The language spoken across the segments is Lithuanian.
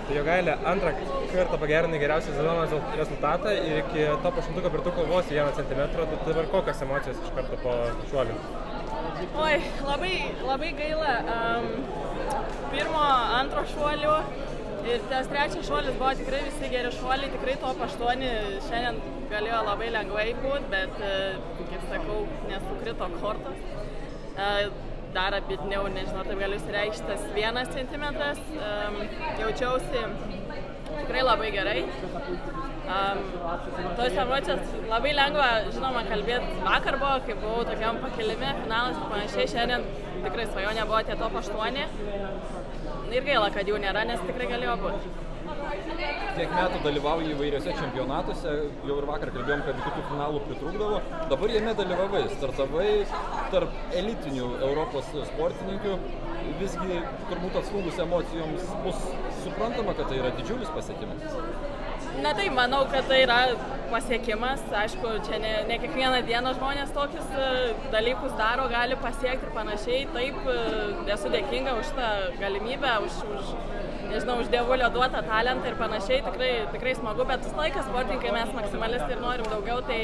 Tai Jogailė antrą kartą pagerinai geriausią sezono rezultatą ir iki top 8 birtukų vos 1 centimetrą. Tai dabar kokios emocijos iš karto po šuolių? Oi, labai gaila. Pirmo, antro šuolių ir tas trečias šuolis buvo tikrai visi geri šuoliai, tikrai top 8 šiandien galėjo labai lengvai būti, bet, kaip sakau, nesukrito kortos. Dar abidniau, nežinau, taip galiu įsireikšti, tas 1 centimetras. Jaučiausi tikrai labai gerai. Tos emocijos labai lengva, žinoma, kalbėti vakar buvo, kai buvau tokiam pakilime, finalas ir panašiai. Šiandien tikrai svajonė buvo tie top 8. Ir gaila, kad jų nėra, nes tikrai galėjo būti. Tiek metų dalyvauji įvairiose čempionatuose, jau ir vakar kalbėjom, kad kitų finalų pritrūkdavo. Dabar jame dalyvavai, startavai tarp elitinių Europos sportininkių. Visgi turbūt atslūgus emocijoms bus suprantama, kad tai yra didžiulis pasiekimas. Na tai, manau, kad tai yra pasiekimas. Aišku, čia ne kiekvieną dieną žmonės tokius dalykus daro, gali pasiekti ir panašiai. Taip, esu dėkinga už tą galimybę, už dievulio duotą talentą ir panašiai. Tikrai smagu, bet visą laiką sportininkai mes maksimalistai ir norim daugiau. Tai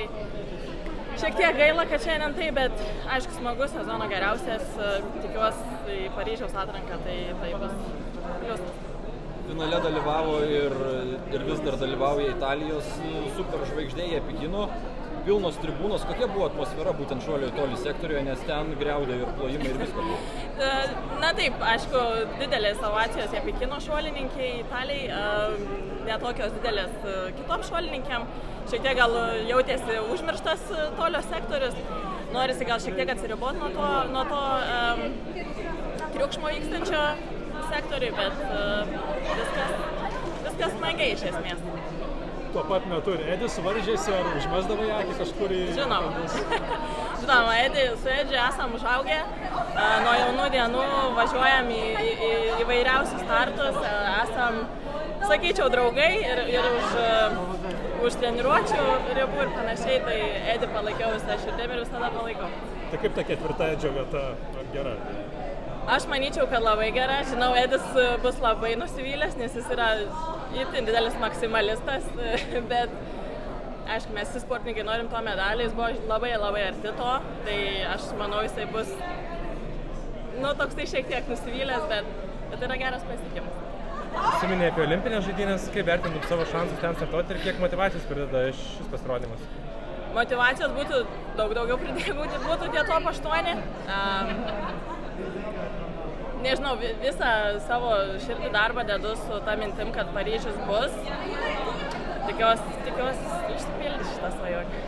šiek tiek gaila, kad šiandien tai, bet aišku, smagus sezono geriausias. Tikiuosi į Paryžiaus atranką, tai bus pliusas. Finale dalyvavo ir vis dar dalyvauja Italijos superžvaigždėje Pekino. Pilnos tribūnos. Kokia buvo atmosfera būtent šuolio į tolį sektoriuje, nes ten griaudė ir plojimai ir visko buvo? Na taip, aišku, didelės ovacijos Pekino šuolininkei, Italijai, netokios didelės kitom šuolininkėm. Šiek tiek gal jautėsi užmirštas tolio sektorius. Norisi gal šiek tiek atsiriboti nuo to triukšmo vykstančio sektoriui, bet viskas smagiai iš esmės. Tuo pat metu ir Edis varžėsi, ar užmesdavai akį kažkur į... Žinoma, su Edžiu esam užaugę, nuo jaunų dienų važiuojam į įvairiausius startus, esam, sakyčiau, draugai ir už treniruočių ribų ir panašiai, tai Edį palaikiau visą širdim ir visada palaikau. Tai kaip ta 4. Edžio vieta, ar gera? Aš manyčiau, kad labai gera. Žinau, Edis bus labai nusivylęs, nes jis yra itin didelis maksimalistas, bet aišku, mes visi sportininkai norim to medalį, jis buvo labai arti to, tai aš manau, jisai bus, toks tai šiek tiek nusivylęs, bet tai yra geras pasiekimas. Užsiminei apie olimpinės žaidynės, kaip vertintum savo šansus ten startuoti ir kiek motyvacijos prideda šis pasirodymas? Motyvacijos būtų daugiau pridėti, būtų tie top 8. Nežinau, visą savo širdį darbą dedu su ta mintim, kad Paryžius bus. Tikiuosi išsipildys šitą svajonę.